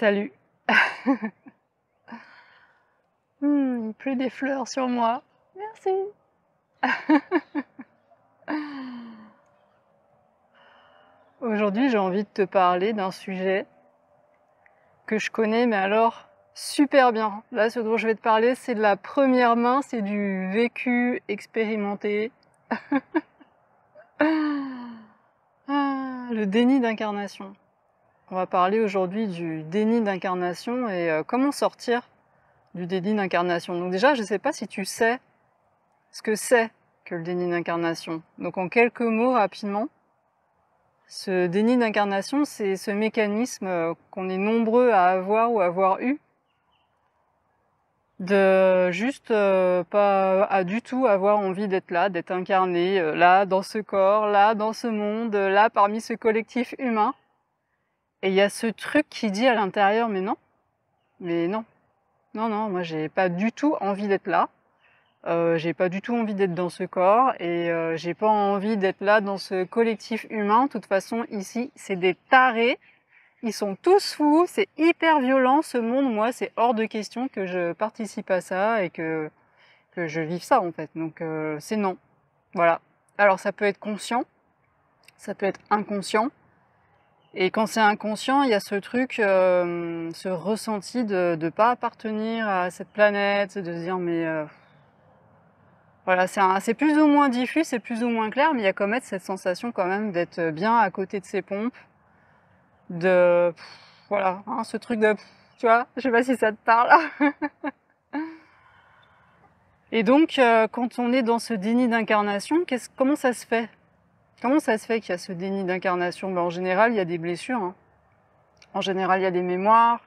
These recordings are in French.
Salut. Il pleut des fleurs sur moi. Merci. Aujourd'hui, j'ai envie de te parler d'un sujet que je connais, mais alors super bien. Là, ce dont je vais te parler, c'est de la première main, c'est du vécu expérimenté. Le déni d'incarnation. On va parler aujourd'hui du déni d'incarnation et comment sortir du déni d'incarnation. Donc déjà, je ne sais pas si tu sais ce que c'est que le déni d'incarnation. Donc en quelques mots, rapidement, ce déni d'incarnation, c'est ce mécanisme qu'on est nombreux à avoir ou avoir eu, de juste pas à du tout avoir envie d'être là, d'être incarné, là, dans ce corps, là, dans ce monde, là, parmi ce collectif humain. Et il y a ce truc qui dit à l'intérieur, mais non, non, moi j'ai pas du tout envie d'être là. J'ai pas du tout envie d'être dans ce corps et j'ai pas envie d'être là dans ce collectif humain. De toute façon, ici, c'est des tarés. Ils sont tous fous, c'est hyper violent ce monde. Moi, c'est hors de question que je participe à ça et que je vive ça en fait. Donc c'est non. Voilà. Alors ça peut être conscient, ça peut être inconscient. Et quand c'est inconscient, il y a ce truc, ce ressenti de ne pas appartenir à cette planète, de se dire mais voilà, c'est plus ou moins diffus, c'est plus ou moins clair, mais il y a quand même cette sensation quand même d'être bien à côté de ses pompes, de voilà, hein, ce truc de tu vois, je sais pas si ça te parle. Et donc quand on est dans ce déni d'incarnation, comment ça se fait? Comment ça se fait qu'il y a ce déni d'incarnation? En général, il y a des blessures, hein. En général, il y a des mémoires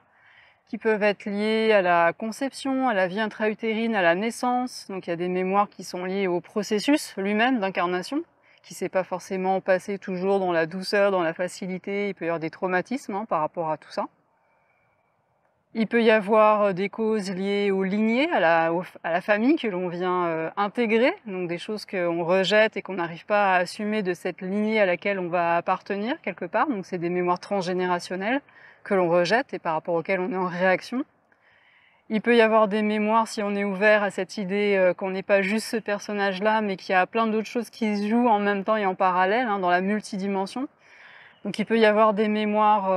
qui peuvent être liées à la conception, à la vie intra-utérine, à la naissance. Donc il y a des mémoires qui sont liées au processus lui-même d'incarnation, qui ne s'est pas forcément passé toujours dans la douceur, dans la facilité. Il peut y avoir des traumatismes hein, par rapport à tout ça. Il peut y avoir des causes liées aux lignées, à la famille que l'on vient intégrer, donc des choses qu'on rejette et qu'on n'arrive pas à assumer de cette lignée à laquelle on va appartenir quelque part. Donc c'est des mémoires transgénérationnelles que l'on rejette et par rapport auxquelles on est en réaction. Il peut y avoir des mémoires si on est ouvert à cette idée qu'on n'est pas juste ce personnage-là, mais qu'il y a plein d'autres choses qui se jouent en même temps et en parallèle, hein, dans la multidimension. Donc il peut y avoir des mémoires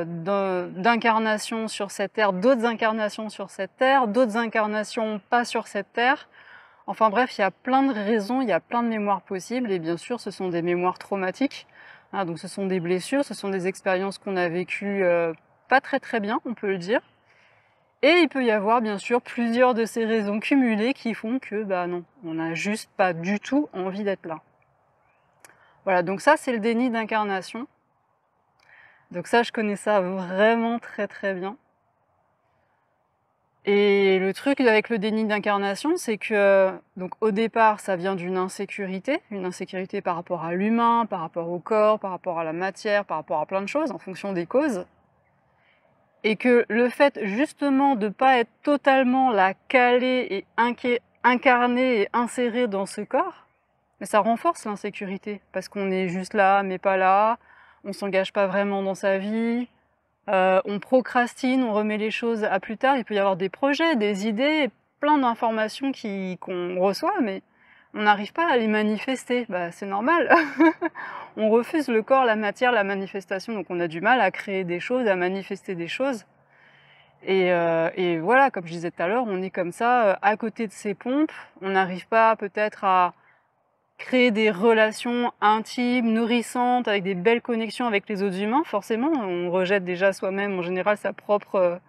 d'incarnation sur cette terre, d'autres incarnations sur cette terre, d'autres incarnations pas sur cette terre. Enfin bref, il y a plein de raisons, il y a plein de mémoires possibles et bien sûr ce sont des mémoires traumatiques. Hein, donc ce sont des blessures, ce sont des expériences qu'on a vécues pas très bien, on peut le dire. Et il peut y avoir bien sûr plusieurs de ces raisons cumulées qui font que bah non, on n'a juste pas du tout envie d'être là. Voilà, donc ça c'est le déni d'incarnation. Donc ça, je connais ça vraiment très bien. Et le truc avec le déni d'incarnation, c'est que donc au départ, ça vient d'une insécurité par rapport à l'humain, par rapport au corps, par rapport à la matière, par rapport à plein de choses, en fonction des causes. Et que le fait justement de ne pas être totalement là calé et incarné et inséré dans ce corps, mais ça renforce l'insécurité, parce qu'on est juste là, mais pas là, on s'engage pas vraiment dans sa vie, on procrastine, on remet les choses à plus tard. Il peut y avoir des projets, des idées, plein d'informations qu'on reçoit, mais on n'arrive pas à les manifester. Bah, c'est normal. On refuse le corps, la matière, la manifestation, donc on a du mal à créer des choses, à manifester des choses. Et voilà, comme je disais tout à l'heure, on est comme ça, à côté de ses pompes. On n'arrive pas peut-être à créer des relations intimes, nourrissantes, avec des belles connexions avec les autres humains, forcément, on rejette déjà soi-même en général sa propre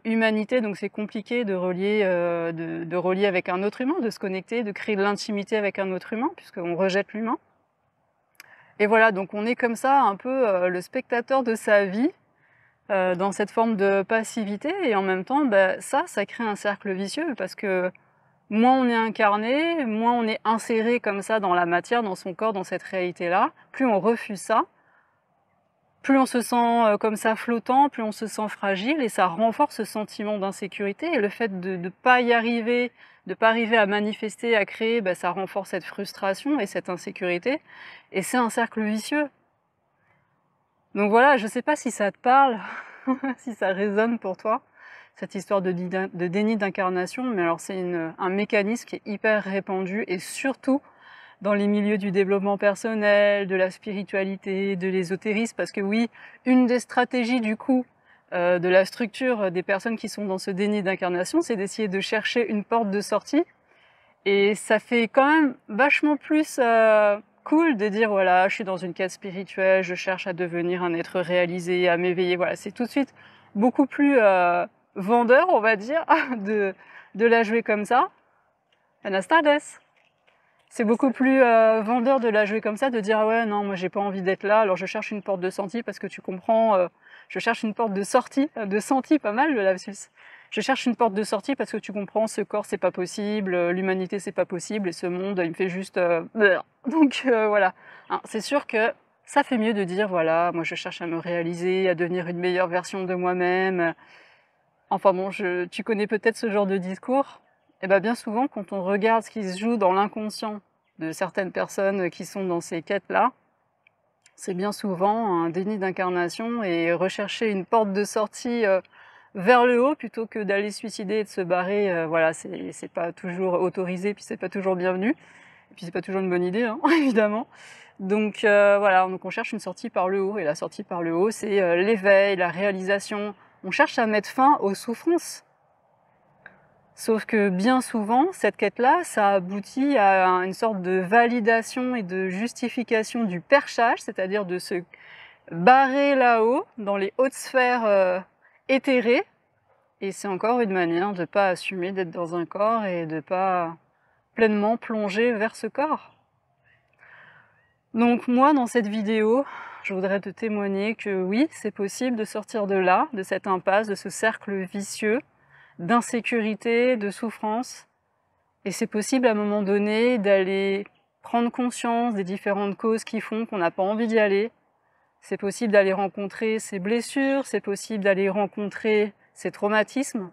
humanité, donc c'est compliqué de relier, de relier avec un autre humain, de se connecter, de créer de l'intimité avec un autre humain, puisqu'on rejette l'humain. Et voilà, donc on est comme ça un peu le spectateur de sa vie, dans cette forme de passivité, et en même temps, ça crée un cercle vicieux, parce que moins on est incarné, moins on est inséré comme ça dans la matière, dans son corps, dans cette réalité-là, plus on refuse ça, plus on se sent comme ça flottant, plus on se sent fragile, et ça renforce ce sentiment d'insécurité, et le fait de ne pas y arriver, de ne pas arriver à manifester, à créer, ça renforce cette frustration et cette insécurité, et c'est un cercle vicieux. Donc voilà, je sais pas si ça te parle, si ça résonne pour toi, cette histoire de déni d'incarnation. Mais alors c'est un mécanisme qui est hyper répandu, et surtout dans les milieux du développement personnel, de la spiritualité, de l'ésotérisme, parce que oui, une des stratégies du coup de la structure des personnes qui sont dans ce déni d'incarnation, c'est d'essayer de chercher une porte de sortie. Et ça fait quand même vachement plus cool de dire voilà, je suis dans une quête spirituelle, je cherche à devenir un être réalisé, à m'éveiller. Voilà, c'est tout de suite beaucoup plus vendeur, on va dire, de la jouer comme ça. Buenas tardes. C'est beaucoup plus vendeur de la jouer comme ça, de dire ah ouais non, moi j'ai pas envie d'être là, alors je cherche une porte de sortie parce que tu comprends, je cherche une porte de sortie, de sortie, pas mal le lapsus. Je cherche une porte de sortie parce que tu comprends, ce corps c'est pas possible, l'humanité c'est pas possible, et ce monde il me fait juste donc voilà. Hein, c'est sûr que ça fait mieux de dire voilà, moi je cherche à me réaliser, à devenir une meilleure version de moi-même. Enfin bon, tu connais peut-être ce genre de discours. Et bien, bien souvent, quand on regarde ce qui se joue dans l'inconscient de certaines personnes qui sont dans ces quêtes-là, c'est bien souvent un déni d'incarnation et rechercher une porte de sortie vers le haut plutôt que d'aller se suicider et de se barrer. Voilà, c'est pas toujours autorisé, puis c'est pas toujours bienvenu, et puis c'est pas toujours une bonne idée, hein, évidemment. Donc voilà, donc on cherche une sortie par le haut, et la sortie par le haut, c'est l'éveil, la réalisation. On cherche à mettre fin aux souffrances. Sauf que bien souvent, cette quête-là, ça aboutit à une sorte de validation et de justification du perchage, c'est-à-dire de se barrer là-haut, dans les hautes sphères éthérées. Et c'est encore une manière de ne pas assumer d'être dans un corps et de ne pas pleinement plonger vers ce corps. Donc moi, dans cette vidéo, je voudrais te témoigner que oui, c'est possible de sortir de là, de cette impasse, de ce cercle vicieux, d'insécurité, de souffrance. Et c'est possible à un moment donné d'aller prendre conscience des différentes causes qui font qu'on n'a pas envie d'y aller. C'est possible d'aller rencontrer ses blessures, c'est possible d'aller rencontrer ses traumatismes.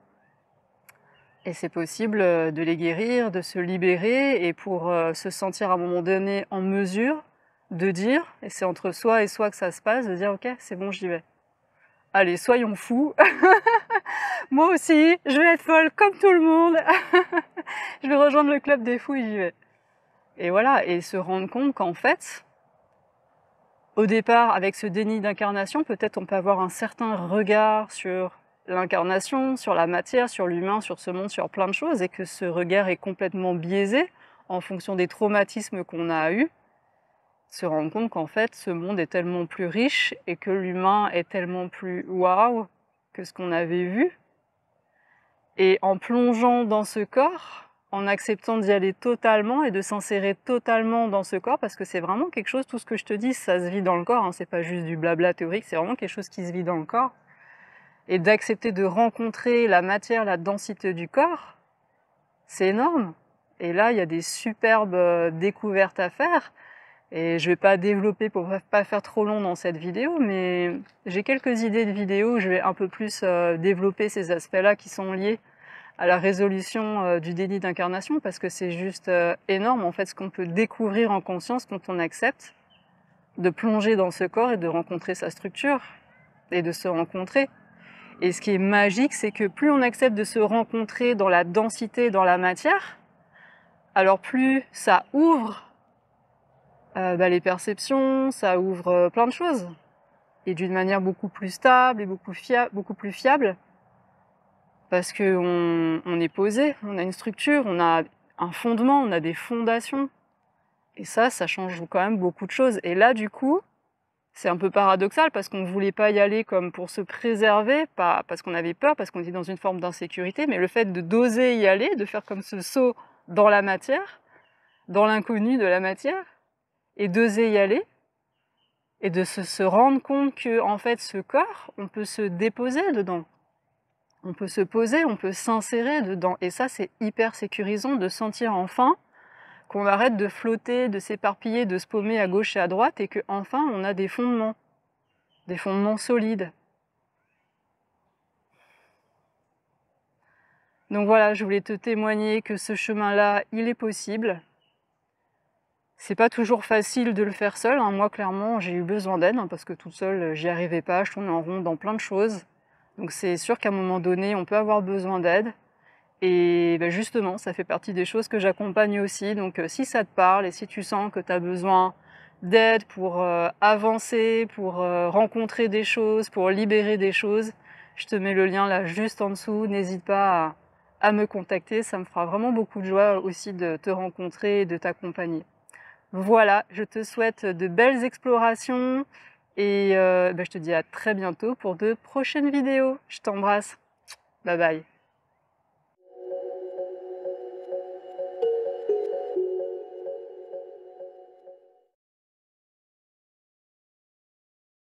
Et c'est possible de les guérir, de se libérer, et pour se sentir à un moment donné en mesure de dire, et c'est entre soi et soi que ça se passe, de dire ok, c'est bon, j'y vais. Allez, soyons fous. Moi aussi, je vais être folle comme tout le monde. Je vais rejoindre le club des fous et j'y vais. Et voilà, et se rendre compte qu'en fait, au départ, avec ce déni d'incarnation, peut-être on peut avoir un certain regard sur l'incarnation, sur la matière, sur l'humain, sur ce monde, sur plein de choses, et que ce regard est complètement biaisé en fonction des traumatismes qu'on a eus. Se rendre compte qu'en fait, ce monde est tellement plus riche et que l'humain est tellement plus waouh que ce qu'on avait vu. Et en plongeant dans ce corps, en acceptant d'y aller totalement et de s'insérer totalement dans ce corps, parce que c'est vraiment quelque chose, tout ce que je te dis, ça se vit dans le corps, hein, c'est pas juste du blabla théorique, c'est vraiment quelque chose qui se vit dans le corps. Et d'accepter de rencontrer la matière, la densité du corps, c'est énorme. Et là, il y a des superbes découvertes à faire. Et je vais pas développer pour pas faire trop long dans cette vidéo, mais j'ai quelques idées de vidéos où je vais un peu plus développer ces aspects-là qui sont liés à la résolution du déni d'incarnation, parce que c'est juste énorme en fait ce qu'on peut découvrir en conscience quand on accepte de plonger dans ce corps et de rencontrer sa structure et de se rencontrer. Et ce qui est magique, c'est que plus on accepte de se rencontrer dans la densité, dans la matière, alors plus ça ouvre les perceptions, ça ouvre plein de choses. Et d'une manière beaucoup plus stable et beaucoup plus fiable. Parce qu'on est posé, on a une structure, on a un fondement, on a des fondations. Et ça change quand même beaucoup de choses. Et là, du coup, c'est un peu paradoxal parce qu'on ne voulait pas y aller comme pour se préserver, pas parce qu'on avait peur, parce qu'on était dans une forme d'insécurité, mais le fait de d'oser y aller, de faire comme ce saut dans la matière, dans l'inconnu de la matière, et d'oser y aller, et de se rendre compte que, en fait, ce corps, on peut se déposer dedans. On peut se poser, on peut s'insérer dedans. Et ça, c'est hyper sécurisant de sentir enfin qu'on arrête de flotter, de s'éparpiller, de se paumer à gauche et à droite, et qu'enfin, on a des fondements solides. Donc voilà, je voulais te témoigner que ce chemin-là, il est possible. C'est pas toujours facile de le faire seul, hein. Moi, clairement, j'ai eu besoin d'aide, hein, parce que toute seule, j'y arrivais pas, je tournais en rond dans plein de choses. Donc c'est sûr qu'à un moment donné, on peut avoir besoin d'aide. Et bah, justement, ça fait partie des choses que j'accompagne aussi. Donc si ça te parle et si tu sens que tu as besoin d'aide pour avancer, pour rencontrer des choses, pour libérer des choses, je te mets le lien là juste en dessous. N'hésite pas à me contacter. Ça me fera vraiment beaucoup de joie aussi de te rencontrer et de t'accompagner. Voilà, je te souhaite de belles explorations et bah, je te dis à très bientôt pour de prochaines vidéos. Je t'embrasse. Bye bye.